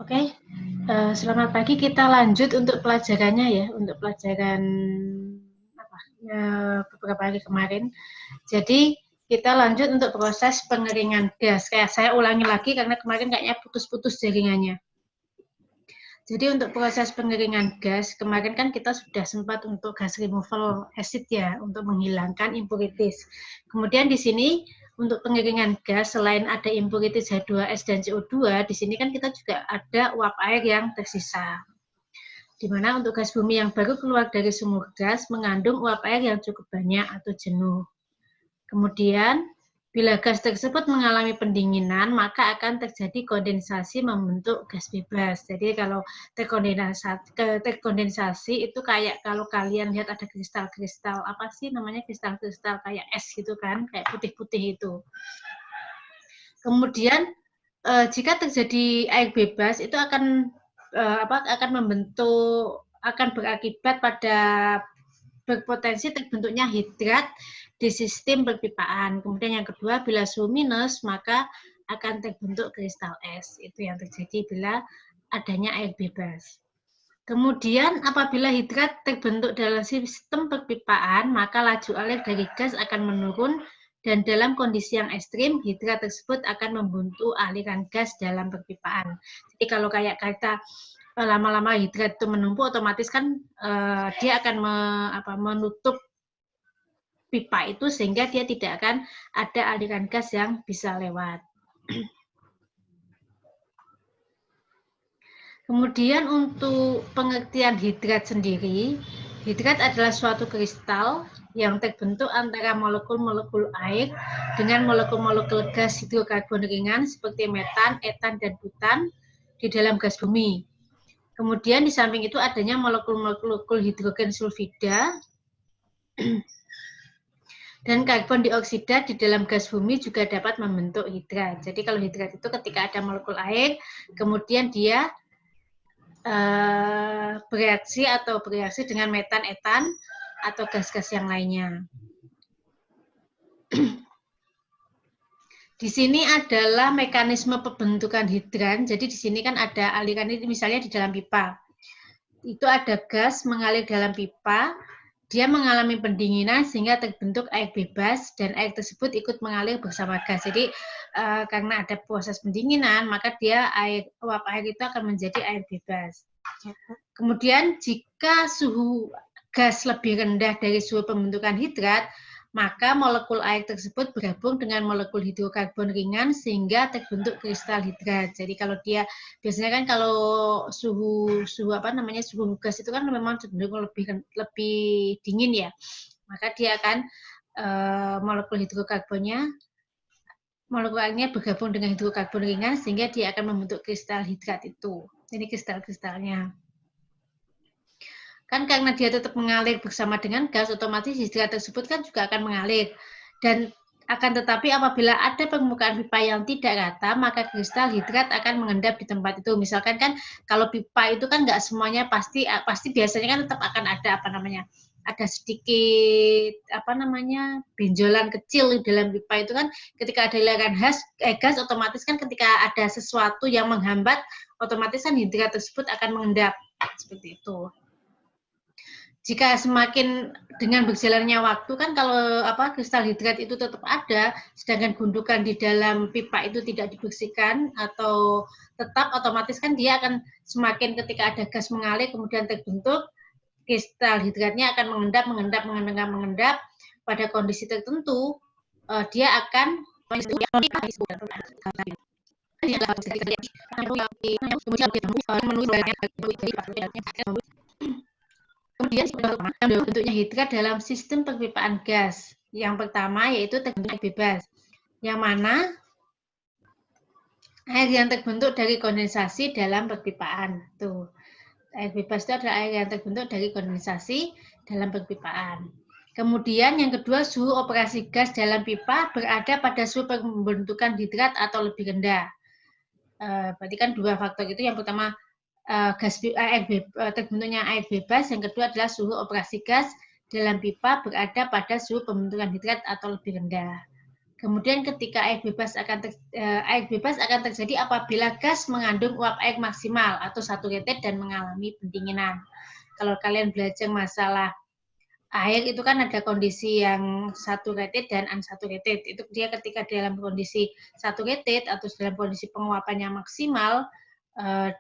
Oke, selamat pagi. Kita lanjut untuk pelajarannya ya, untuk pelajaran apa, beberapa hari kemarin. Jadi kita lanjut untuk proses pengeringan gas. Kayak saya ulangi lagi karena kemarin kayaknya putus-putus jaringannya. Jadi untuk proses pengeringan gas, kemarin kan kita sudah sempat untuk gas removal acid ya, untuk menghilangkan impurities. Kemudian di sini untuk pengeringan gas, selain ada impurities H2S dan CO2, di sini kan kita juga ada uap air yang tersisa. Di mana untuk gas bumi yang baru keluar dari sumur gas mengandung uap air yang cukup banyak atau jenuh. Kemudian, bila gas tersebut mengalami pendinginan, maka akan terjadi kondensasi membentuk gas bebas. Jadi kalau terkondensasi itu kayak kalau kalian lihat ada kristal-kristal, apa sih namanya, kristal-kristal kayak es gitu kan, kayak putih-putih itu. Kemudian jika terjadi air bebas itu akan berakibat pada berpotensi terbentuknya hidrat di sistem perpipaan. Kemudian yang kedua, bila suhu minus, maka akan terbentuk kristal es. Itu yang terjadi bila adanya air bebas. Kemudian apabila hidrat terbentuk dalam sistem perpipaan, maka laju alir dari gas akan menurun dan dalam kondisi yang ekstrim, hidrat tersebut akan membuntu aliran gas dalam perpipaan. Jadi kalau kayak kita lama-lama hidrat itu menumpuk, otomatis kan dia akan menutup pipa itu sehingga dia tidak akan ada aliran gas yang bisa lewat. Kemudian untuk pengertian hidrat sendiri, hidrat adalah suatu kristal yang terbentuk antara molekul-molekul air dengan molekul-molekul gas hidrokarbon ringan seperti metan, etan, dan butan di dalam gas bumi. Kemudian di samping itu adanya molekul-molekul hidrogen sulfida dan karbon dioksida di dalam gas bumi juga dapat membentuk hidrat. Jadi kalau hidrat itu ketika ada molekul air, kemudian dia bereaksi dengan metan, etan, atau gas-gas yang lainnya. Di sini adalah mekanisme pembentukan hidran. Jadi di sini kan ada aliran ini misalnya di dalam pipa. Itu ada gas mengalir dalam pipa, dia mengalami pendinginan sehingga terbentuk air bebas dan air tersebut ikut mengalir bersama gas. Jadi karena ada proses pendinginan, maka uap air itu akan menjadi air bebas. Kemudian jika suhu gas lebih rendah dari suhu pembentukan hidrat, maka molekul air tersebut bergabung dengan molekul hidrokarbon ringan sehingga terbentuk kristal hidrat. Jadi kalau dia biasanya kan kalau suhu gas itu kan memang cenderung lebih dingin ya, maka dia akan molekul airnya bergabung dengan hidrokarbon ringan sehingga dia akan membentuk kristal hidrat itu. Ini kristal-kristalnya. Kan karena dia tetap mengalir bersama dengan gas, otomatis hidrat tersebut kan juga akan mengalir. Dan akan tetapi apabila ada permukaan pipa yang tidak rata, maka kristal hidrat akan mengendap di tempat itu. Misalkan kan kalau pipa itu kan nggak semuanya pasti biasanya kan tetap akan ada ada sedikit benjolan kecil di dalam pipa itu kan ketika ada aliran gas otomatis kan ketika ada sesuatu yang menghambat otomatis kan hidrat tersebut akan mengendap seperti itu. Jika semakin dengan berjalannya waktu kan kalau kristal hidrat itu tetap ada, sedangkan gundukan di dalam pipa itu tidak dibersihkan atau tetap otomatis kan dia akan semakin ketika ada gas mengalir kemudian terbentuk kristal hidratnya akan mengendap pada kondisi tertentu dia akan Kemudian bentuknya hidrat dalam sistem perpipaan gas. Yang pertama yaitu terbentuk bebas, yang mana air yang terbentuk dari kondensasi dalam perpipaan. Tuh, air bebas itu adalah air yang terbentuk dari kondensasi dalam perpipaan. Kemudian yang kedua, suhu operasi gas dalam pipa berada pada suhu pembentukan hidrat atau lebih rendah. Berarti kan dua faktor itu. Yang pertama terbentuknya air bebas, yang kedua adalah suhu operasi gas dalam pipa berada pada suhu pembentukan hidrat atau lebih rendah. Kemudian ketika air bebas akan terjadi apabila gas mengandung uap air maksimal atau saturated dan mengalami pendinginan. Kalau kalian belajar masalah air itu kan ada kondisi yang saturated dan unsaturated. Itu dia ketika dalam kondisi saturated atau dalam kondisi penguapannya maksimal,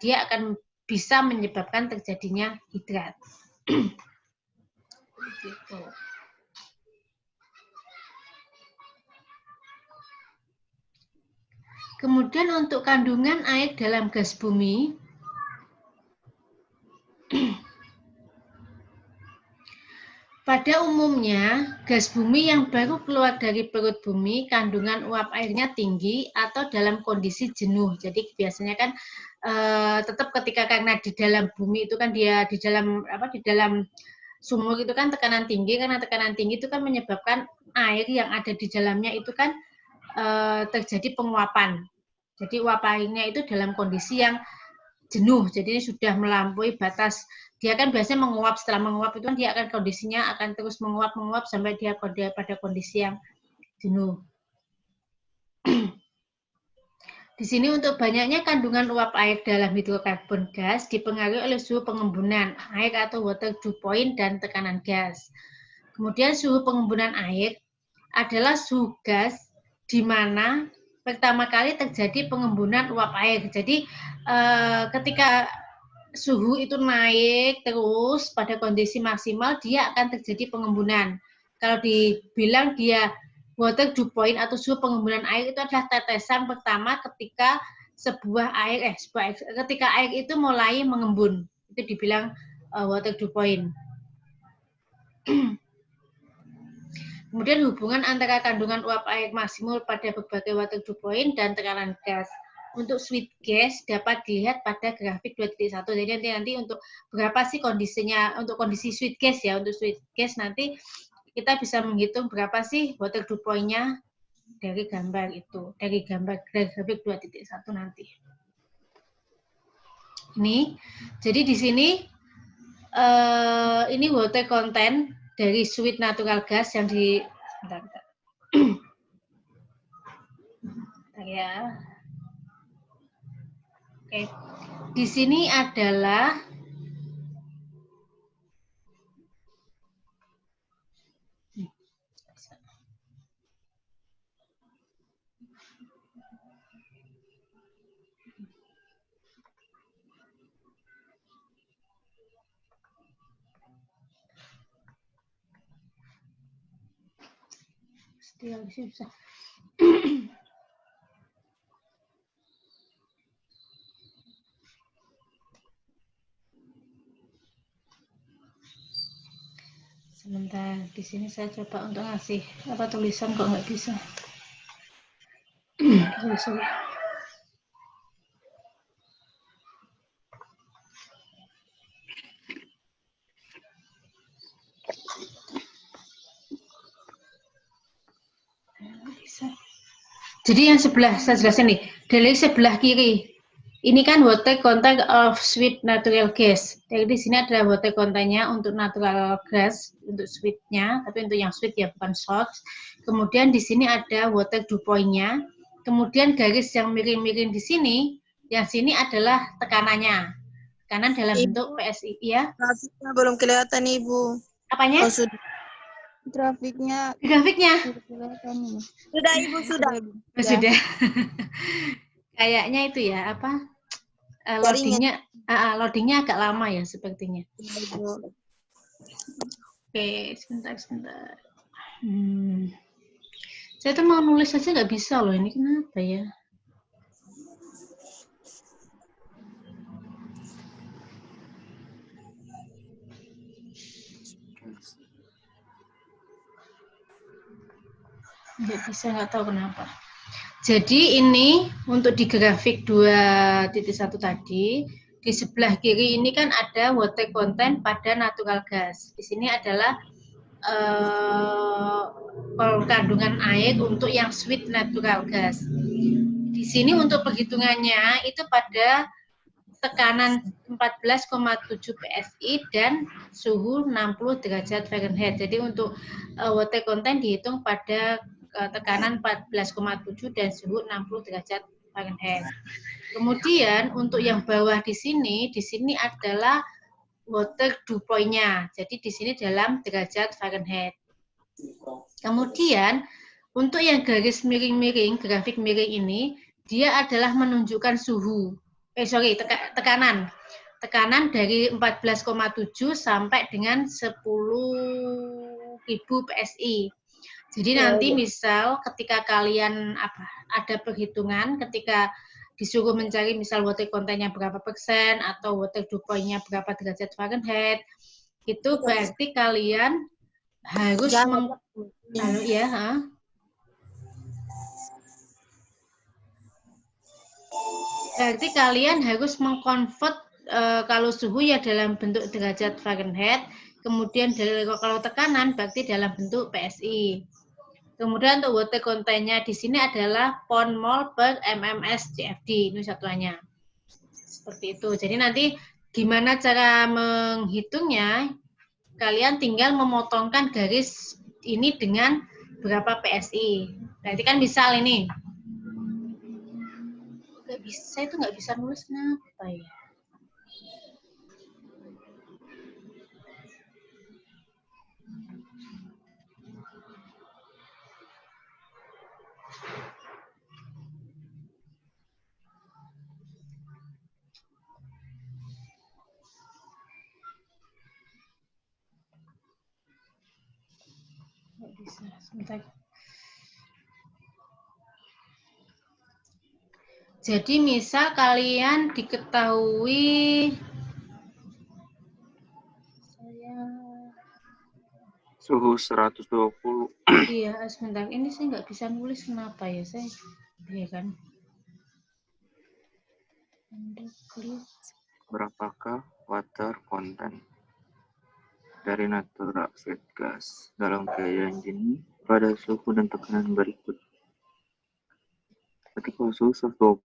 dia akan bisa menyebabkan terjadinya hidrat. Gitu. Kemudian untuk kandungan air dalam gas bumi, pada umumnya gas bumi yang baru keluar dari perut bumi kandungan uap airnya tinggi atau dalam kondisi jenuh. Jadi biasanya kan tetap ketika karena di dalam bumi itu kan dia di dalam sumur itu kan tekanan tinggi, karena tekanan tinggi itu kan menyebabkan air yang ada di dalamnya itu kan terjadi penguapan. Jadi uap airnya itu dalam kondisi yang jenuh, jadi sudah melampaui batas. Dia kan biasanya menguap, setelah menguap itu kan dia akan kondisinya akan terus menguap sampai dia pada kondisi yang jenuh. Di sini untuk banyaknya kandungan uap air dalam hidrokarbon gas dipengaruhi oleh suhu pengembunan air atau water dew point dan tekanan gas. Kemudian suhu pengembunan air adalah suhu gas di mana pertama kali terjadi pengembunan uap air. Jadi ketika suhu itu naik terus pada kondisi maksimal, dia akan terjadi pengembunan. Kalau dibilang dia water dew point atau suhu pengembunan air itu adalah tetesan pertama ketika ketika air itu mulai mengembun. Itu dibilang water dew point. Kemudian hubungan antara kandungan uap air maksimum pada berbagai water dew point dan tekanan gas. Untuk sweet gas dapat dilihat pada grafik 2.1. Jadi nanti untuk berapa sih kondisinya untuk kondisi sweet gas ya. Untuk sweet gas nanti kita bisa menghitung berapa sih water dew point-nya dari gambar itu, dari grafik 2.1 nanti. Ini. Jadi di sini ini water content dari sweet natural gas yang di bentar. Ya. Oke. Di sini adalah susah. Sebentar, di sini saya coba untuk ngasih tulisan kok nggak bisa. Sorry. Jadi yang sebelah saya jelasin nih, dari sebelah kiri ini kan water content of sweet natural gas. Jadi di sini ada water content-nya untuk natural gas, untuk sweet-nya, tapi untuk yang sweet ya bukan salts. Kemudian di sini ada water dew point-nya. Kemudian garis yang miring-miring di sini, yang sini adalah tekanannya. Tekanan dalam bentuk PSI ya. Grafiknya belum kelihatan Ibu. Apanya? Oh, sudah. Grafiknya. Sudah Ibu, sudah. Sudah. Kayaknya itu ya apa? Loadingnya agak lama ya sepertinya. Oke, sebentar. Saya tuh mau nulis aja nggak bisa loh, ini kenapa ya? Nggak bisa, nggak tahu kenapa. Jadi ini untuk di grafik 2.1 tadi, di sebelah kiri ini kan ada water content pada natural gas. Di sini adalah kandungan air untuk yang sweet natural gas. Di sini untuk perhitungannya itu pada tekanan 14,7 PSI dan suhu 60 derajat Fahrenheit. Jadi untuk water content dihitung pada tekanan 14,7 dan suhu 60 derajat Fahrenheit. Kemudian untuk yang bawah di sini adalah water dew point-nya. Jadi di sini dalam derajat Fahrenheit. Kemudian untuk yang garis miring-miring, grafik miring ini, dia adalah menunjukkan suhu. Tekanan. Tekanan dari 14,7 sampai dengan 10.000 PSI. Jadi nanti misal ketika kalian ada perhitungan, ketika disuruh mencari misal water content-nya berapa persen atau water dew point-nya berapa derajat Fahrenheit, itu berarti kalian harus berarti kalian harus mengkonvert kalau suhu ya dalam bentuk derajat Fahrenheit, kemudian kalau tekanan berarti dalam bentuk PSI. Kemudian untuk water content-nya di sini adalah pound mol per MMS CFD, ini satuannya. Seperti itu. Jadi nanti gimana cara menghitungnya? Kalian tinggal memotongkan garis ini dengan berapa PSI. Berarti kan misal ini. Saya itu nggak bisa nulis kenapa ya? Nggak bisa, sebentar. Jadi misal kalian diketahui suhu 120. Iya, sebentar. Ini saya nggak bisa nulis kenapa ya, saya. Iya kan. Berapakah water content dari natural oxide gas dalam keadaan dingin pada suhu dan tekanan berikut? Ketika suhu 120.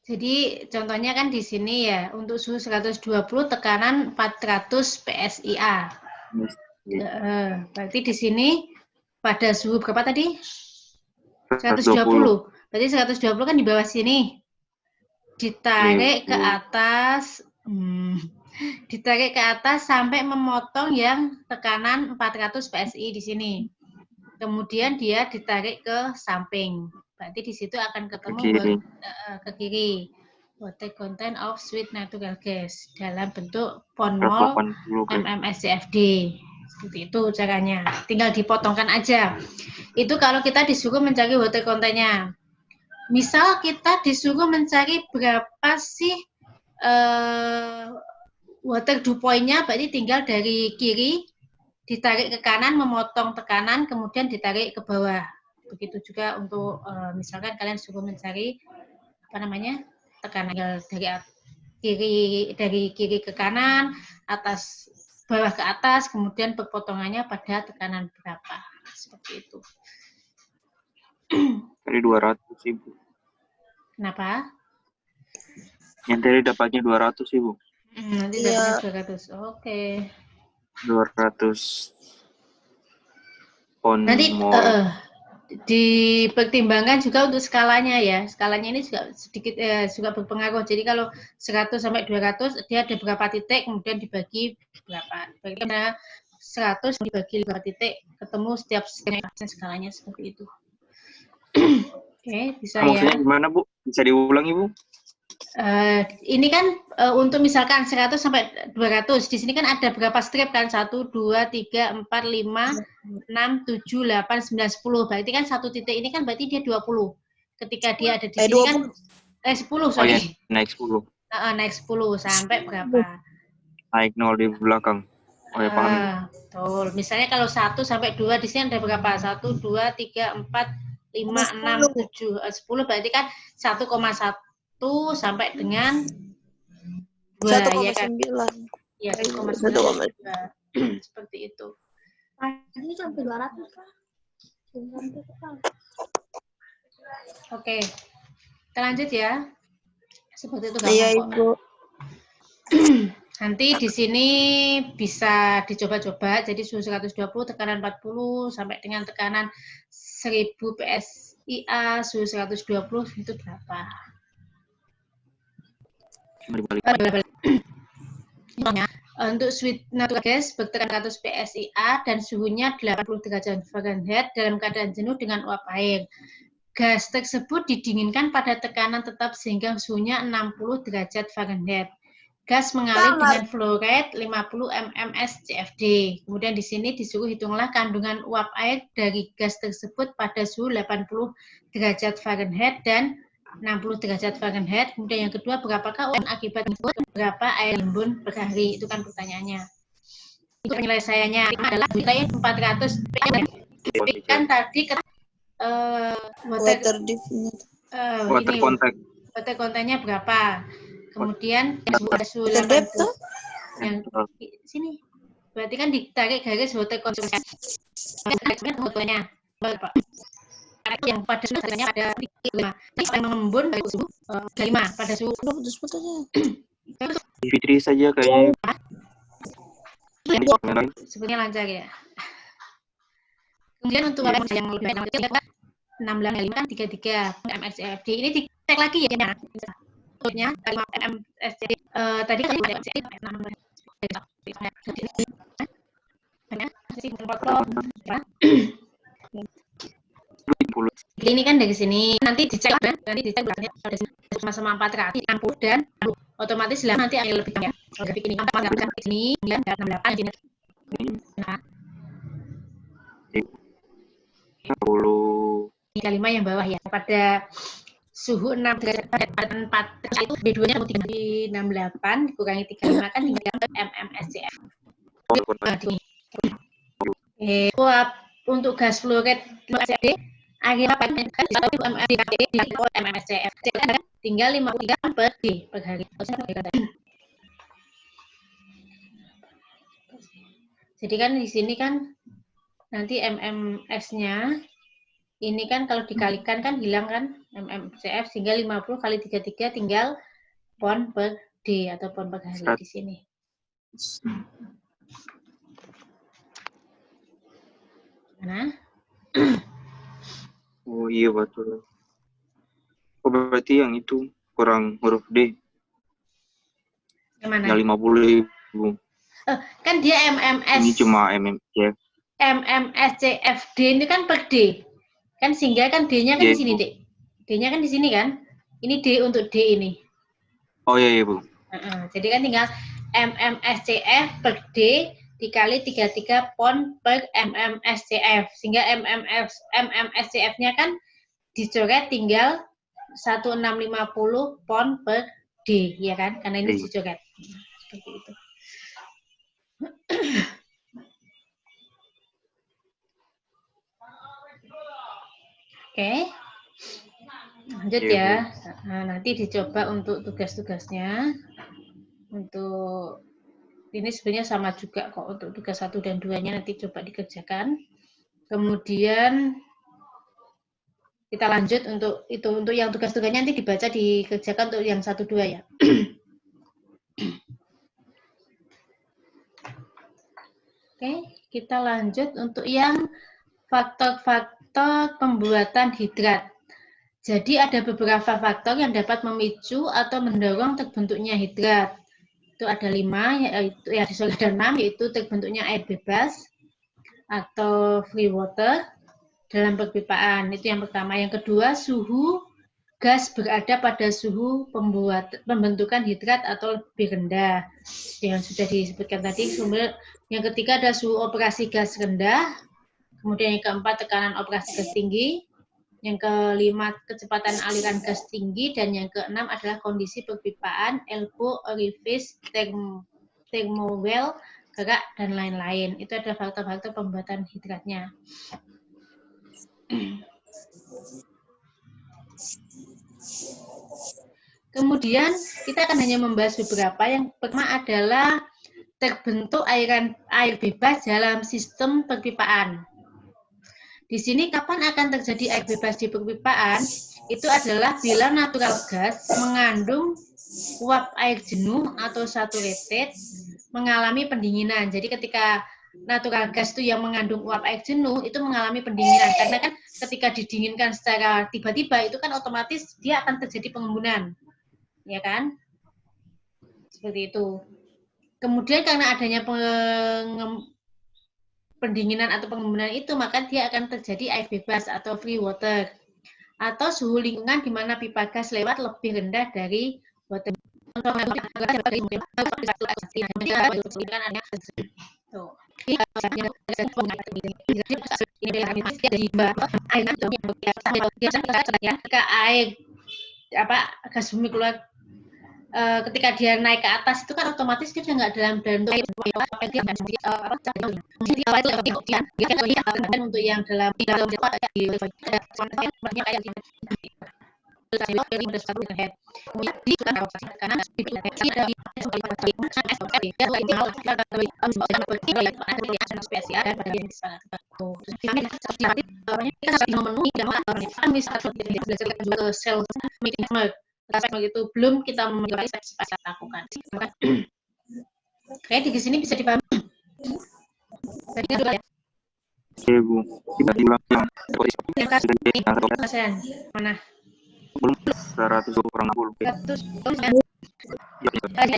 Jadi contohnya kan di sini ya, untuk suhu 120 tekanan 400 PSIA. Berarti di sini pada suhu berapa tadi? 120. Berarti 120 kan di bawah sini. Ditarik ke atas, ditarik ke atas sampai memotong yang tekanan 400 PSI di sini. Kemudian dia ditarik ke samping. Berarti di situ akan ketemu ke kiri. Water content of sweet natural gas dalam bentuk pound mol MMSCFD. Seperti itu caranya. Tinggal dipotongkan aja. Itu kalau kita disuruh mencari water content-nya. Misal kita disuruh mencari berapa sih water dew point-nya, berarti tinggal dari kiri ditarik ke kanan, memotong tekanan, kemudian ditarik ke bawah. Begitu juga untuk misalkan kalian suruh mencari tekanan dari kiri ke kanan, atas bawah ke atas, kemudian perpotongannya pada tekanan berapa. Seperti itu. Tadi 200 Ibu. Kenapa? Yang tadi dapatnya 200 Ibu. Nanti dapatnya 200. Oke. 200 pound nanti dipertimbangkan juga untuk skalanya ya. Skalanya ini juga sedikit juga berpengaruh. Jadi kalau 100 sampai 200 dia ada berapa titik, kemudian dibagi berapa. Bagaimana 100 dibagi berapa titik, ketemu setiap skalanya seperti itu. Oke, bisa ya. Maksudnya gimana Bu? Bisa diulangi Bu? Ini kan untuk misalkan 100 sampai 200, di sini kan ada berapa strip kan? 1, 2, 3, 4, 5, 6, 7, 8, 9, 10. Berarti kan satu titik ini kan berarti dia 20. Ketika dia ada di sini 20. Kan 10, sorry. Oh ya, naik 10. Naik 10 sampai berapa? Naik 0 di belakang. Oh ya, paham. Betul. Misalnya kalau 1 sampai 2 di sini ada berapa? 1, 2, 3, 4, 5, 6, 7, 10. Berarti kan 1,1 sampai dengan 2 ya kan? Ya, 1,9. Seperti itu. Ini sampai 200 kan? Oke. Kita lanjut ya. Seperti itu Iya, Ibu. Nanti di sini bisa dicoba-coba, jadi suhu 120, tekanan 40, sampai dengan tekanan 1000 PSIA, suhu 120, itu berapa? Untuk sweet natural gas bertekanan 100 PSIA dan suhunya 80 derajat Fahrenheit dalam keadaan jenuh dengan uap air. Gas tersebut didinginkan pada tekanan tetap sehingga suhunya 60 derajat Fahrenheit. Gas mengalir dengan flow rate 50 mms CFD. Kemudian di sini disuruh hitunglah kandungan uap air dari gas tersebut pada suhu 80 derajat Fahrenheit dan 60 derajat Fahrenheit. Kemudian yang kedua, berapakah uap akibat tersebut? Berapa air limbun per hari? Itu kan pertanyaannya. Itu penyelesaiannya adalah 400 kan tadi Water definite. Water contact. Water contact-nya berapa? Kemudian ada suhu Water depth tuh? yang sini. Berarti kan ditarik garis water contact. Fotonya berapa? Yang pada suhu ada 5. Jadi mengembun dari suhu 5 pada suhu. Fitri saja kayaknya. Sebenarnya lancar ya. Kemudian untuk warna yang lebih banyak 16 kan 33 MSCFD. Ini dicek lagi ya. Nya 5 MSCFD. Tadi kan ini kan dari sini nanti dicek berarti sama-sama 460 dan otomatis lah nanti akan lebih banyak. Jadi ini ini 68 ini. Nah, 35 yang bawah ya. Pada suhu 6 derajat 4 itu B2-nya 68 dikurangi 35 kan tinggal MMSCF. Untuk gas fluorid MSCFD akhirnya MMSCF tinggal 53 per D per hari. Jadi kan di sini kan nanti MMS-nya ini kan kalau dikalikan kan hilang kan MMCF sehingga 50 kali 33 tinggal pon per D atau pon per hari di sini. Mana? Oh iya betul. Oh berarti yang itu kurang huruf D. Yang mana? Yang 50.000. Kan dia MMS. Ini cuma MMCF. MMSCFD ini kan per D. Kan sehingga kan D-nya kan di sini, Dek. D-nya kan di sini kan? Ini D untuk D ini. Oh iya, Bu. Jadi kan tinggal MMSCF per D dikali 33 pon per MMSCF. Sehingga MMSCF-nya kan dicoret tinggal 1650 pon per D, ya kan? Karena ini dicoret. Seperti itu. Oke, lanjut ya. Nah, nanti dicoba untuk tugas-tugasnya. Untuk ini sebenarnya sama juga kok untuk tugas 1 dan 2-nya nanti coba dikerjakan. Kemudian kita lanjut untuk itu untuk yang tugas-tugasnya nanti dibaca dikerjakan untuk yang 1 2 ya. Oke, kita lanjut untuk yang faktor-faktor pembuatan hidrat. Jadi ada beberapa faktor yang dapat memicu atau mendorong terbentuknya hidrat. Itu ada 5, yaitu ada 6, yaitu terbentuknya air bebas atau free water dalam perpipaan. Itu yang pertama. Yang kedua, suhu gas berada pada suhu pembentukan hidrat atau lebih rendah. Yang sudah disebutkan tadi. Yang ketiga ada suhu operasi gas rendah. Kemudian yang keempat, tekanan operasi gas tinggi. Yang kelima, kecepatan aliran gas tinggi. Dan yang keenam adalah kondisi perpipaan, elbow, orifice, thermowell, gerak, dan lain-lain. Itu adalah faktor-faktor pembuatan hidratnya. Kemudian kita akan hanya membahas beberapa. Yang pertama adalah terbentuk air bebas dalam sistem perpipaan. Di sini kapan akan terjadi air bebas di perpipaan? Itu adalah bila natural gas mengandung uap air jenuh atau saturated mengalami pendinginan. Jadi ketika natural gas itu yang mengandung uap air jenuh itu mengalami pendinginan. Karena kan ketika didinginkan secara tiba-tiba itu kan otomatis dia akan terjadi pengembunan. Ya kan? Seperti itu. Kemudian karena adanya pendinginan atau pengembunan itu, maka dia akan terjadi air bebas atau free water. Atau suhu lingkungan di mana pipa gas lewat lebih rendah dari water. Air gas bumi keluar ketika dia naik ke atas itu kan otomatis dia sudah nggak dalam bentuk untuk yang dalam itu belum kita lakukan. Kayak di sini bisa dipahami. Oke, Bu. Kita diulang Mana? 100 kurang 60.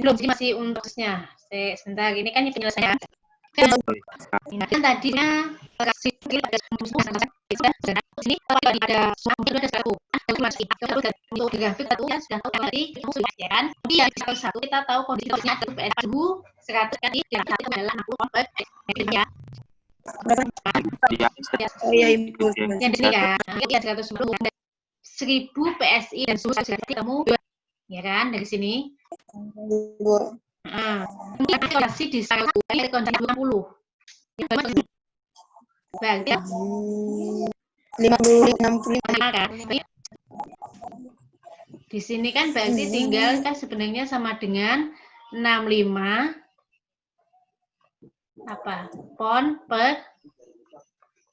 Belum, sih masih untuknya. Sebentar, ini kan penyelesaian. Kan tadinya kasih pada ini ada satu untuk grafik satu ya sudah tahu tadi ya kan. Kemudian satu kita tahu kondisinya ada PS suhu 100 kan adalah 60 per ya. Oh iya, Ibu. Yang di sini kan, ya 1000 PSI dan suhu kamu ya kan dari sini. Ibu. Nah, kalkulasi di 1 dari kondisi 20. Berarti 50, 65. kan? Di sini kan berarti tinggal kan sebenarnya sama dengan 65 apa? Pon per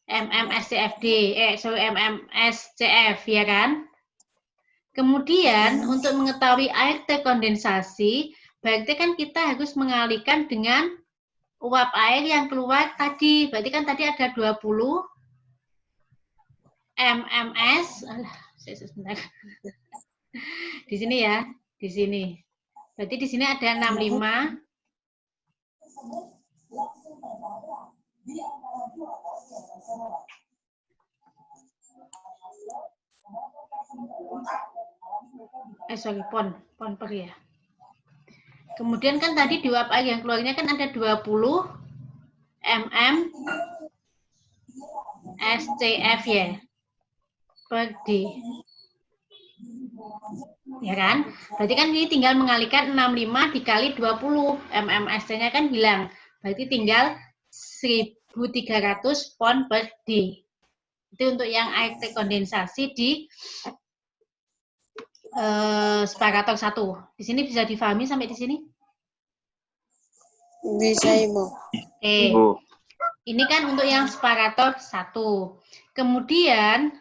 MMSCFD, MMSCF ya kan? Kemudian untuk mengetahui air terkondensasi, berarti kan kita harus mengalihkan dengan uap air yang keluar tadi. Berarti kan tadi ada 20 MMS. Sebentar. Di sini ya, di sini. Berarti di sini ada 65. Pon per ya. Kemudian kan tadi di uap air yang keluarnya kan ada 20 mm SCF ya per D. Ya kan? Berarti kan ini tinggal mengalihkan 65 dikali 20 mm SC-nya kan hilang. Berarti tinggal 1300 pon per D. Itu untuk yang air terkondensasi di separator 1. Di sini bisa difahami sampai di sini? Bisa, Ibu. Oke. Ini kan untuk yang separator 1. Kemudian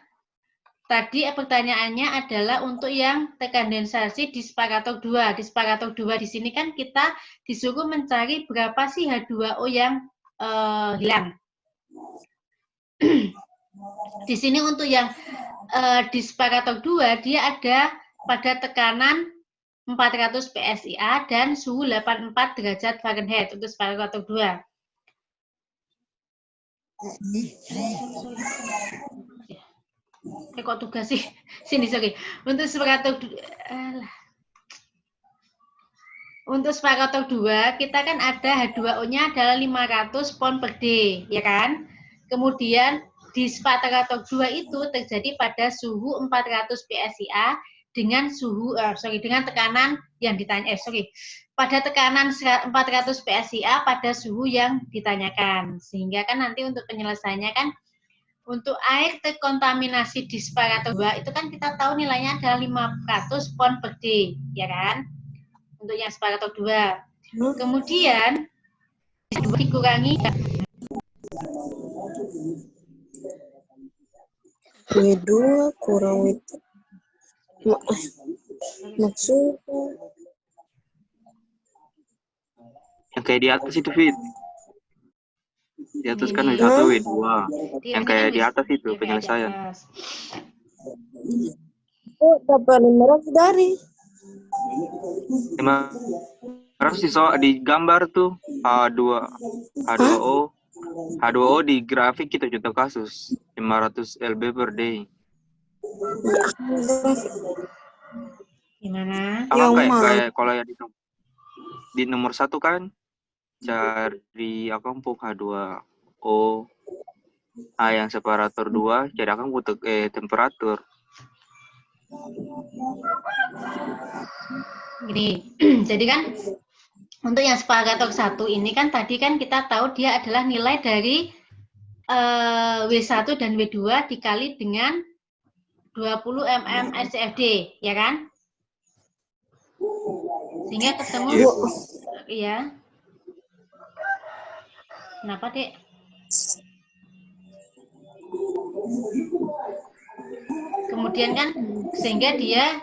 tadi pertanyaannya adalah untuk yang terkondensasi di separator 2. Di separator 2 di sini kan kita disuruh mencari berapa sih H2O yang hilang. Di sini untuk yang di separator 2 dia ada pada tekanan 400 PSIA dan suhu 84 derajat Fahrenheit untuk separator 2. Kok tugas sih? Sini, sorry. Untuk separator 2 kita kan ada H2O-nya adalah 500 pon per D, ya kan? Kemudian di separator 2 itu terjadi pada suhu 400 PSIA dengan dengan tekanan yang ditanya pada tekanan 400 PSIA pada suhu yang ditanyakan. Sehingga kan nanti untuk penyelesaiannya kan untuk air terkontaminasi di separator 2 itu kan kita tahu nilainya adalah 500 pon per D, ya kan? Untuk yang separator 2. Kemudian dikurangi W2 kurang W3. Maksudnya Yang kayak di atas itu, Fit. Di atas kan Ini. W1, W2. Jadi Yang ini kayak kan di atas itu, ya, kayak di penyelesaian. atas. Oh, dapat 500 dari. Harus di gambar tuh H2O di grafik kita contoh kasus 500 LB per day. Gimana? Apa Yang kayak kalau yang di nomor 1 kan cari untuk H2O. Yang separator 2 cari untuk temperatur. Gini, jadi kan untuk yang separator 1 ini kan tadi kan kita tahu dia adalah nilai dari W1 dan W2 dikali dengan 20 mm SCFD, ya kan? Sehingga ketemu, ya. Kenapa, Dek? Kemudian kan, sehingga dia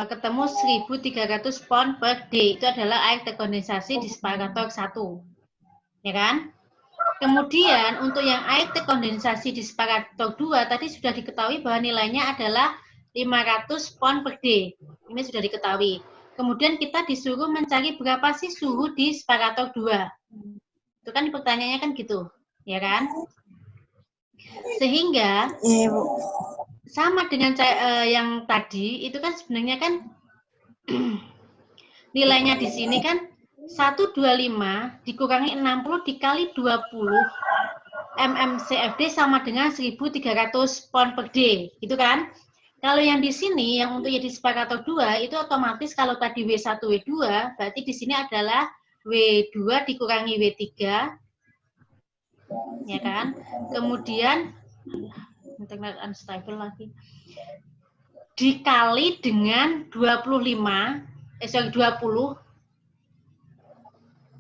ketemu 1.300 pound per day. Itu adalah air terkondensasi di separator 1. Ya kan? Kemudian untuk yang air terkondensasi di separator 2 tadi sudah diketahui bahwa nilainya adalah 500 pound per day. Ini sudah diketahui. Kemudian kita disuruh mencari berapa sih suhu di separator 2. Itu kan pertanyaannya kan gitu, ya kan? Sehingga sama dengan yang tadi itu kan sebenarnya kan nilainya di sini kan 125 dikurangi 60 dikali 20 mmCFD sama dengan 1.300 pound per day, gitu kan? Kalau yang di sini, yang untuk di separator 2, itu otomatis kalau tadi W1, W2, berarti di sini adalah W2 dikurangi W3, ya kan? Kemudian, internet unstable lagi, dikali dengan 20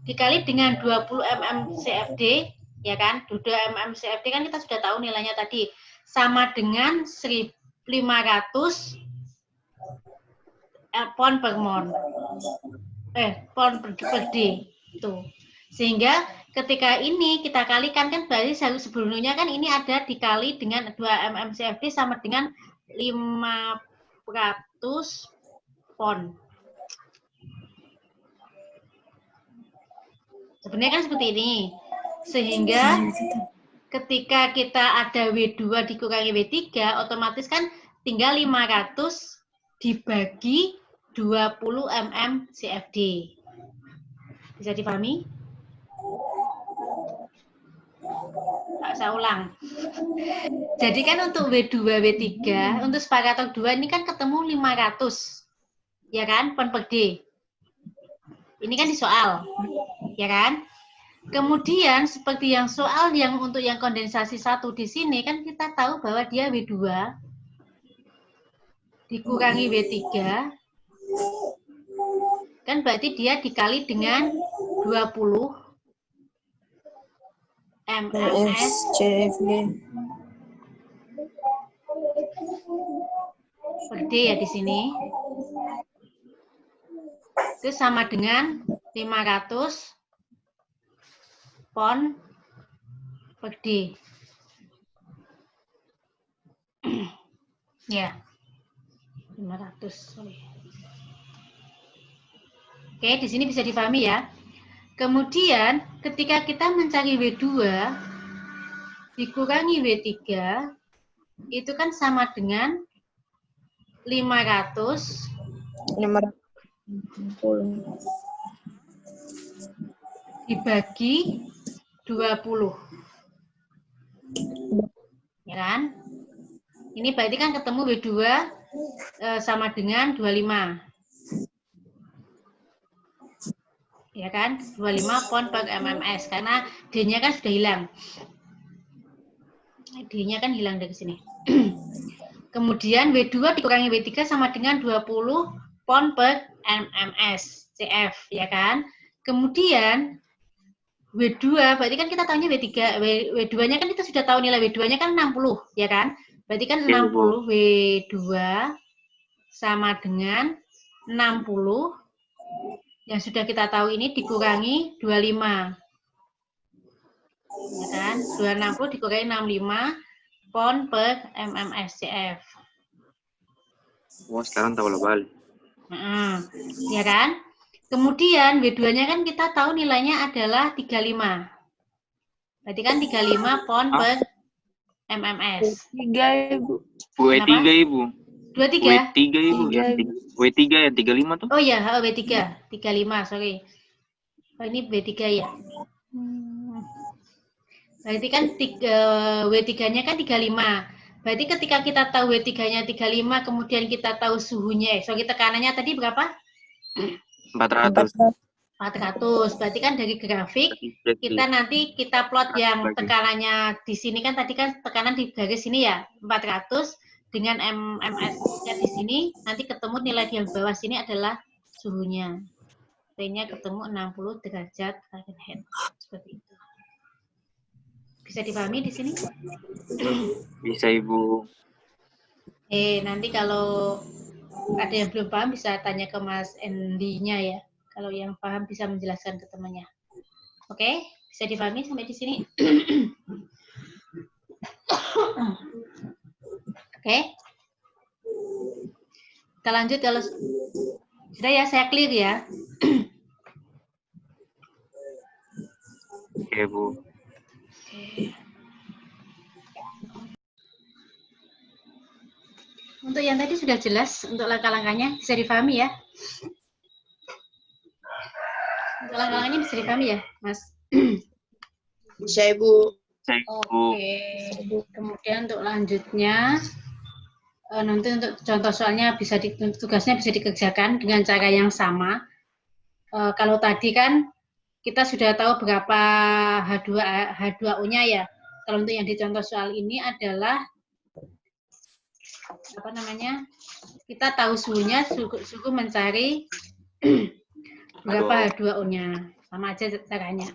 dikali dengan 20 mmCFD, ya kan? 2 mmCFD kan kita sudah tahu nilainya tadi, sama dengan 1.500 pound per mol. Pound per day. Tuh. Sehingga ketika ini kita kalikan kan berarti sebelumnya kan ini ada dikali dengan 2 mmCFD sama dengan 500 pound. Sebenarnya kan seperti ini. Sehingga ketika kita ada W2 dikurangi W3, otomatis kan tinggal 500 dibagi 20 mm CFD. Bisa dipahami? Saya ulang. Jadi kan untuk W2, W3, untuk separator 2 ini kan ketemu 500. Ya kan? Pound per day. Ini kan di soal. Ya kan? Kemudian seperti yang soal yang untuk yang kondensasi 1 di sini kan kita tahu bahwa dia W2 dikurangi W3 kan berarti dia dikali dengan 20 mms per day ya di sini. Itu sama dengan 500 pound per day. Ya. 500, sorry. Oke, di sini bisa dipahami ya. Kemudian, ketika kita mencari W2 dikurangi W3, itu kan sama dengan 500 dibagi 20. Ya kan? Ini berarti kan ketemu W2 sama dengan 25. Ya kan? 25 pound per mms karena D-nya kan sudah hilang. D-nya kan hilang dari sini. Kemudian W2 dikurangi W3 sama dengan 20 pound per mms CF, ya kan? Kemudian W2 berarti kan kita tahunya W3, W2-nya kan kita sudah tahu nilai W2-nya kan 60, ya kan? Berarti kan 60 W2 sama dengan 60 yang sudah kita tahu ini dikurangi 25. Ya kan? 260 dikurangi 65 pound per mmSCF. Wah, sekarang tahu lah balik. Ya kan? Kemudian W2-nya kan kita tahu nilainya adalah 35. Berarti kan 35 pound per MMS. 3 Ibu. W3 Ibu. 23? W3 Ibu. W3 ya 35 tuh. Oh ya, W3. 35, sorry. Oh, ini W3 ya. Berarti kan W3-nya kan 35. Berarti ketika kita tahu W3-nya 35, kemudian kita tahu suhunya, tekanannya tadi berapa? 400. 400. Berarti kan dari grafik kita nanti kita plot yang tekanannya di sini kan tadi kan tekanan di garis sini ya 400 dengan MMS-nya di sini nanti ketemu nilai di bawah sini adalah suhunya. T-nya ketemu 60 derajat Fahrenheit. Seperti itu. Bisa dipahami di sini? Bisa Ibu. Nanti kalau ada yang belum paham bisa tanya ke Mas Andy-nya ya. Kalau yang paham bisa menjelaskan ke temannya. Oke, bisa dipahami sampai di sini? Oke. Kita lanjut kalau sudah ya, saya clear ya. Oke, Bu. Untuk yang tadi sudah jelas, untuk langkah-langkahnya bisa dipahami ya. Untuk langkah-langkahnya bisa dipahami ya, Mas? Bisa Ibu. Oke. Kemudian untuk lanjutnya, nanti untuk contoh soalnya tugasnya bisa dikerjakan dengan cara yang sama. Kalau tadi kan kita sudah tahu berapa H2O-nya ya. Kalau untuk yang di contoh soal ini adalah apa namanya? Kita tahu suhunya, suhu mencari berapa H2O-nya. Sama aja caranya.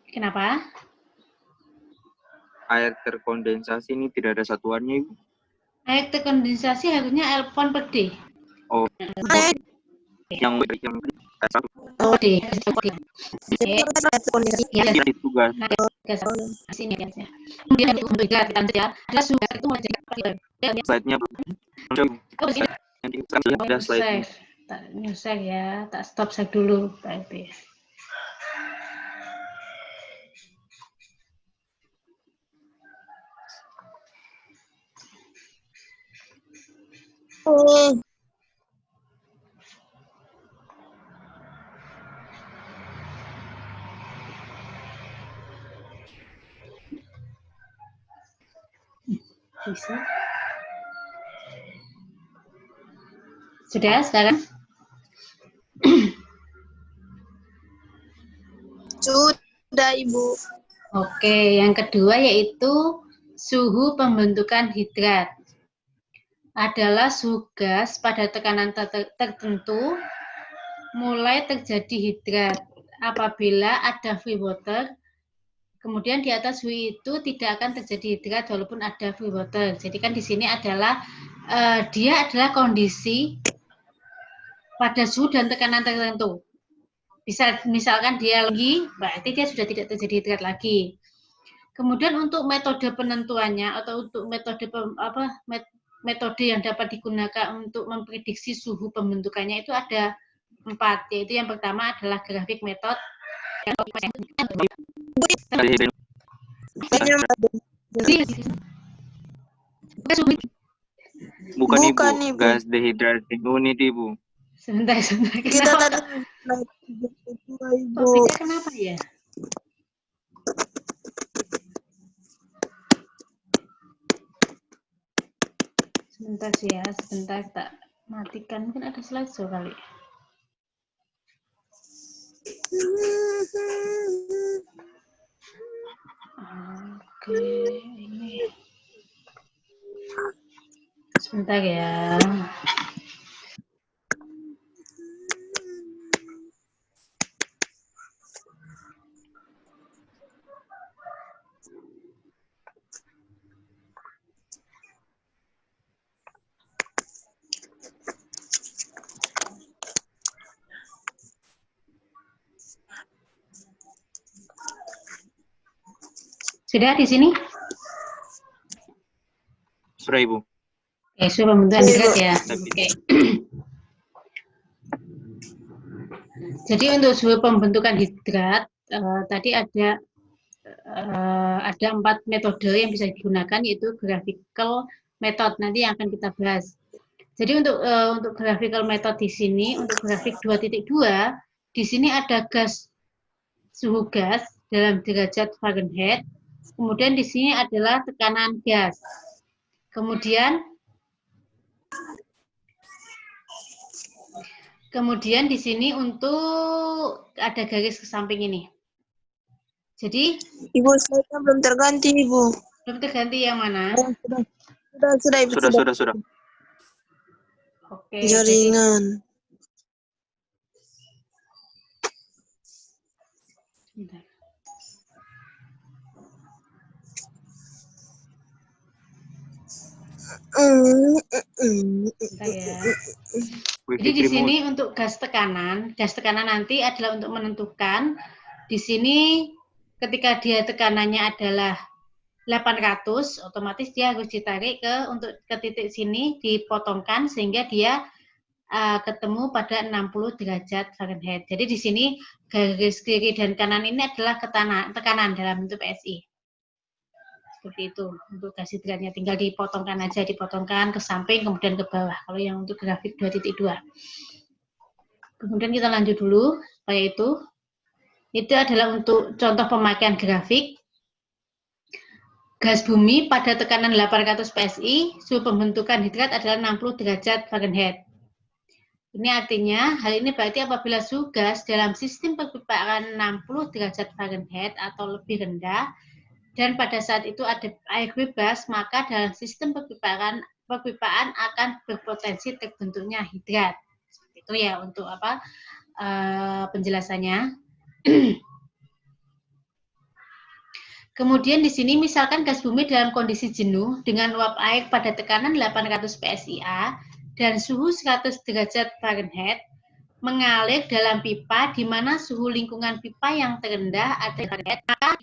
Kenapa? Air terkondensasi ini tidak ada satuannya, Ibu. Air terkondensasi harusnya L pound per D. Oh. Yang Oh, D. Ya, itu gas. sini ya. Kemudian untuk lanjut ya. Ada suhu itu Slide-nya ada slide-nya. Tak nyusah ya, tak stop save dulu, Pak LP. Bisa. Sudah sekarang? Sudah Ibu. Oke, yang kedua yaitu suhu pembentukan hidrat. Adalah suhu gas pada tekanan tertentu mulai terjadi hidrat apabila ada free water. Kemudian di atas suhu itu tidak akan terjadi hidrat walaupun ada free water. Jadi kan di sini adalah dia adalah kondisi pada suhu dan tekanan tertentu. Bisa misalkan dia lagi, berarti dia sudah tidak terjadi hidrat lagi. Kemudian untuk metode penentuannya atau untuk metode yang dapat digunakan untuk memprediksi suhu pembentukannya itu ada 4, yaitu yang pertama adalah grafik method. Bukan Ibu, gas dehydrating unit Ibu. Sebentar. Kita tadi Ibu. Topiknya kenapa ya? Sebentar sih ya, sebentar tak matikan. Mungkin ada slideshow kali. Oke, ini. Sebentar ya. Sudah di sini? Sudah, Ibu. Oke, sudah pembentukan hidrat ya. Tapi Oke. Jadi untuk suhu pembentukan hidrat tadi ada 4 metode yang bisa digunakan, yaitu graphical method, nanti yang akan kita bahas. Jadi untuk graphical method di sini, untuk grafik 2.2, di sini ada suhu gas dalam derajat Fahrenheit, kemudian di sini adalah tekanan gas. Kemudian di sini untuk ada garis ke samping ini. Jadi Ibu, slide-nya belum terganti, Ibu. belum terganti yang mana? Sudah, Ibu. Sudah. Oke, Jaringan. Bentar. Bentar ya. Jadi di sini untuk gas tekanan nanti adalah untuk menentukan di sini ketika dia tekanannya adalah 800, otomatis dia harus ditarik ke titik sini, dipotongkan sehingga dia ketemu pada 60 derajat Fahrenheit. Jadi di sini garis kiri dan kanan ini adalah tekanan dalam bentuk PSI. Seperti itu untuk gas hidratnya, tinggal dipotongkan ke samping kemudian ke bawah kalau yang untuk grafik 2.2. Kemudian kita lanjut dulu supaya itu adalah untuk contoh pemakaian grafik gas bumi pada tekanan 800 PSI, suhu pembentukan hidrat adalah 60 derajat Fahrenheit. Ini artinya, hal ini berarti apabila suhu gas dalam sistem perpipaan 60 derajat Fahrenheit atau lebih rendah, dan pada saat itu ada air bebas, maka dalam sistem perpipaan akan berpotensi terbentuknya hidrat. Seperti itu ya untuk penjelasannya. Kemudian di sini misalkan gas bumi dalam kondisi jenuh dengan uap air pada tekanan 800 PSIA dan suhu 100 derajat Fahrenheit mengalir dalam pipa di mana suhu lingkungan pipa yang terendah ada Fahrenheit, maka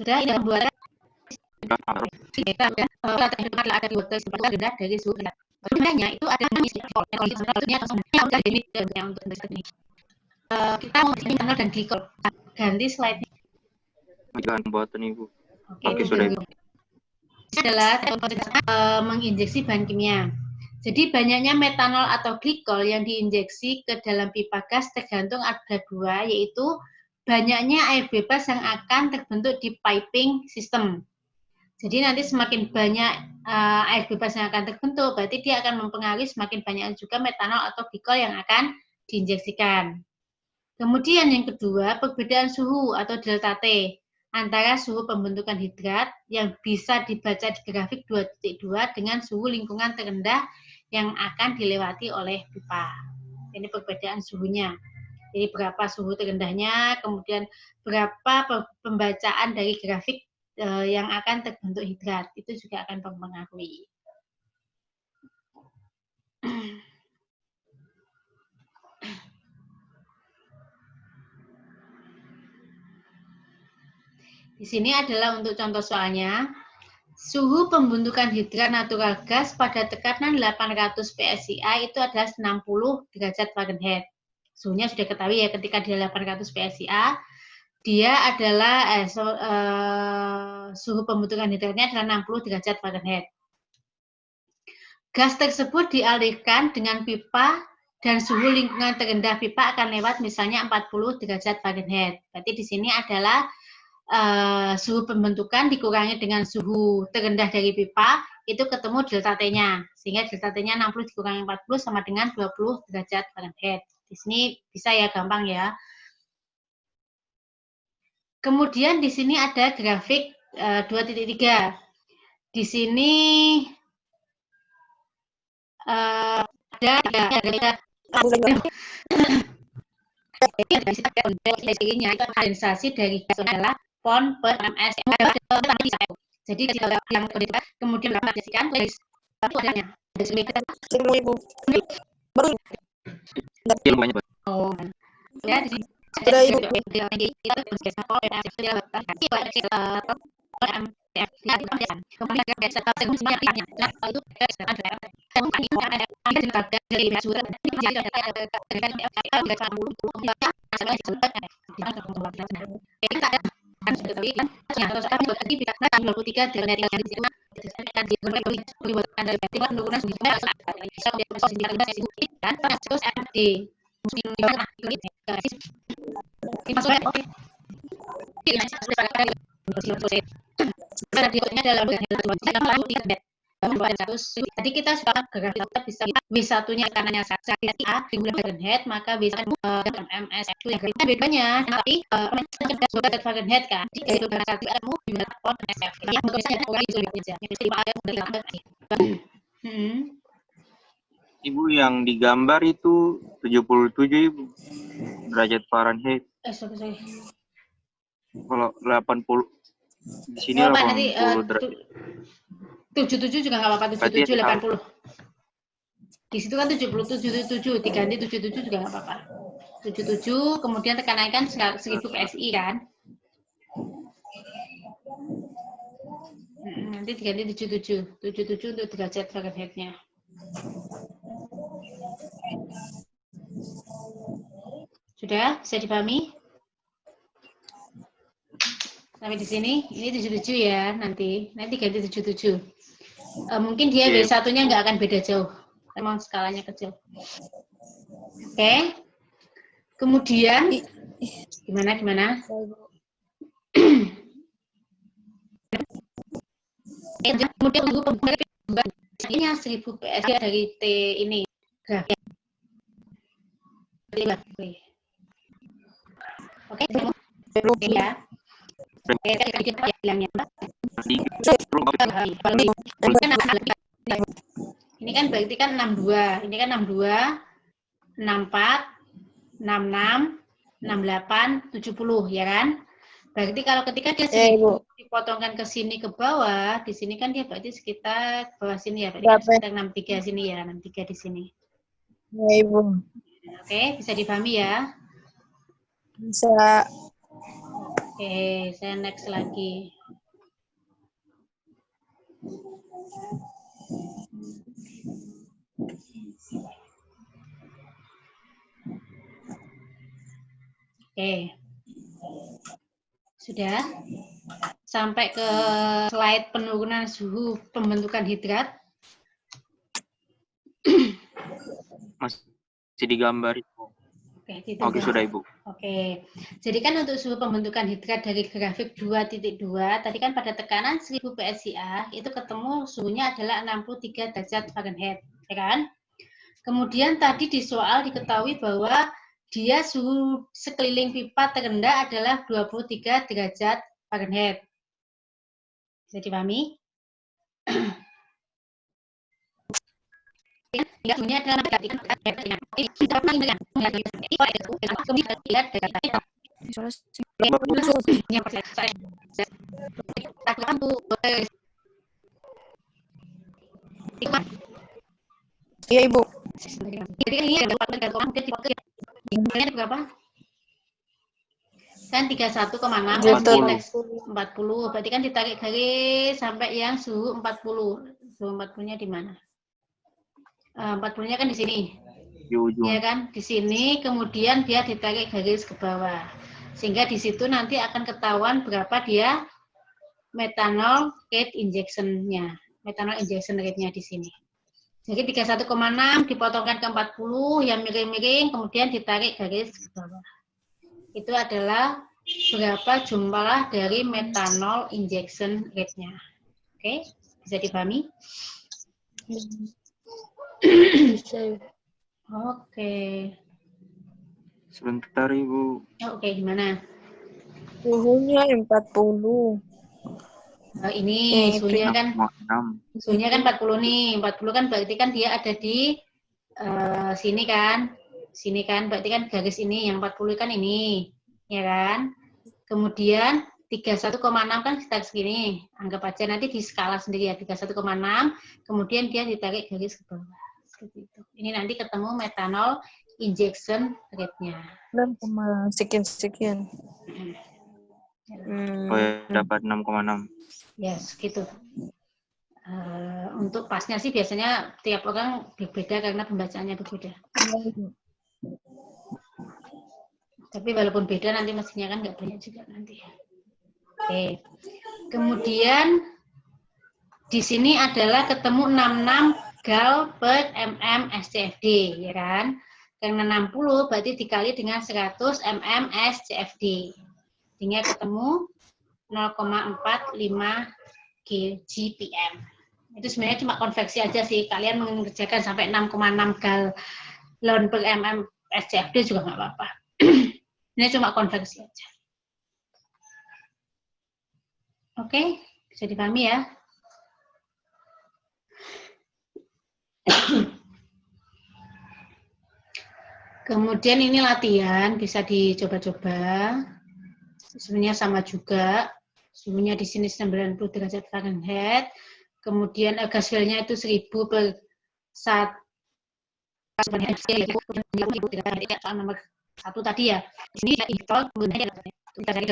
sudah ini membuat kita ada di waktu rendah dari suhu rendah. Sebenarnya itu ada kita mau methanol dan glikol. Ganti slide. Buatan Ibu. Oke, sudah Ibu. Ini adalah menginjeksi bahan kimia. Jadi banyaknya metanol atau glikol yang diinjeksi ke dalam pipa gas tergantung ada dua, yaitu banyaknya air bebas yang akan terbentuk di piping system. Jadi nanti semakin banyak air bebas yang akan terbentuk, berarti dia akan mempengaruhi semakin banyak juga metanol atau glikol yang akan diinjeksikan. Kemudian yang kedua, perbedaan suhu atau delta T antara suhu pembentukan hidrat yang bisa dibaca di grafik 2.2 dengan suhu lingkungan terendah yang akan dilewati oleh pipa. Ini perbedaan suhunya. Jadi berapa suhu terendahnya, kemudian berapa pembacaan dari grafik yang akan terbentuk hidrat. Itu juga akan mempengaruhi. Di sini adalah untuk contoh soalnya, suhu pembentukan hidrat natural gas pada tekanan 800 PSIA itu adalah 60 derajat Fahrenheit. Suhunya sudah ketahui ya, ketika dia 800 PSIA, dia adalah suhu pembentukan hidratnya adalah 60 derajat Fahrenheit. Gas tersebut dialirkan dengan pipa dan suhu lingkungan terendah pipa akan lewat misalnya 40 derajat Fahrenheit. Berarti di sini adalah suhu pembentukan dikurangi dengan suhu terendah dari pipa, itu ketemu delta T-nya. Sehingga delta T-nya 60 dikurangi 40 sama dengan 20 derajat Fahrenheit. Di sini bisa ya, gampang ya. Kemudian di sini ada grafik 2.3. di sini ada cirinya itu kondensasi dari gas adalah pon per ms. Jadi yang kemudian mengaplikasikan itu adanya. Ilmu ibu. Baru Ilmunya Pak. Oh, ya di sini sudah ibu. Tadi kita sudah kita bisa W1-nya kanannya sakit A digunakan Fahrenheit, maka bisa MS itu yang bedanya, tapi derajat Fahrenheit kan. Jadi itu berarti kamu digunakan pon SF. Yang biasanya orang itu aja. Jadi Ibu yang digambar itu 77 Ibu. Derajat Fahrenheit. sorry. Kalau 80 di sini Oh, Pak, nanti 80 derajat. 77 juga nggak apa-apa, 77, 80. Di situ kan 77, diganti 77 juga nggak apa-apa. 77, kemudian tekanan kan 1000 PSI kan. Nanti diganti 77 untuk derajat Fahrenheit-nya. Sudah bisa dipahami? Sampai di sini, ini 77 ya, nanti ganti 77. Mungkin dia W1-nya nggak akan beda jauh, memang skalanya kecil. Oke. Kemudian, gimana? Kemudian ini 1000 PSI dari T ini. Oke, ya. Ini kan berarti kan 62, ini kan 62, 64, 66, 68, 70 ya kan? Berarti kalau ketika dia dipotongkan ke sini ke bawah, di sini kan dia berarti sekitar bawah sini ya, berarti kan sekitar 63 sini ya, 63 di sini. Ya ibu. Oke, bisa dipahami ya? Bisa. Oke, saya next lagi. Oke. Sudah? Sampai ke slide penurunan suhu pembentukan hidrat. Masih digambar itu. Oke, sudah Ibu. Oke. Jadi kan untuk suhu pembentukan hidrat dari grafik 2.2, tadi kan pada tekanan 1000 PSIA, itu ketemu suhunya adalah 63 derajat Fahrenheit, ya kan? Kemudian tadi di soal diketahui bahwa dia suhu sekeliling pipa terendah adalah 23 derajat Fahrenheit. Bisa dipahami? Suhunya adalah Iya ibu. berapa? Kan 31,6 40. Berarti kan ditarik garis sampai yang suhu 40. Suhu 40-nya di mana? 40-nya kan di sini. Di ujung. Ya kan? Di sini kemudian dia ditarik garis ke bawah. Sehingga di situ nanti akan ketahuan berapa dia methanol rate injection-nya. Methanol injection rate-nya di sini. Jadi 31,6 dipotongkan ke 40 yang miring-miring, kemudian ditarik garis ke bawah. Itu adalah berapa jumlah dari methanol injection rate-nya. Oke, bisa dipahami? Oke. Sebentar Ibu. Oke, gimana? Suhunya 40. Ini suhunya kan 6,6. 40 nih. 40 kan berarti kan dia ada di sini kan. Sini kan berarti kan garis ini yang 40 kan ini, ya kan? Kemudian 31,6 kan sekitar segini. Anggap aja nanti di skala sendiri ya 31,6, kemudian dia ditarik garis ke bawah. Seperti itu. Ini nanti ketemu metanol injection rate-nya. 6, sekian. Oh ya, dapat 6,6. Yes, gitu. Untuk pasnya sih biasanya tiap orang berbeda karena pembacaannya berbeda. Tapi walaupun beda nanti mesinnya kan nggak banyak juga nanti. Oke. Kemudian di sini adalah ketemu 66 gal per mm SCFD, ya kan? Karena 60 berarti dikali dengan 100 mm SCFD. Sehingga ketemu 0,45 GPM. Itu sebenarnya cuma konveksi aja sih. Kalian mengerjakan sampai 6,6 galon per mm SCFD juga nggak apa-apa. Ini cuma konveksi aja. Oke, bisa dipahami ya? Kemudian ini latihan, bisa dicoba-coba. Sebenarnya sama juga. Suhunya di sini 90 derajat Fahrenheit. Kemudian gas filenya itu 1000 per 1 nomor 1 tadi ya. Ini kita cari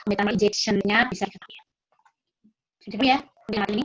metanol injection-nya bisa kita lihat. Jadi ya, ini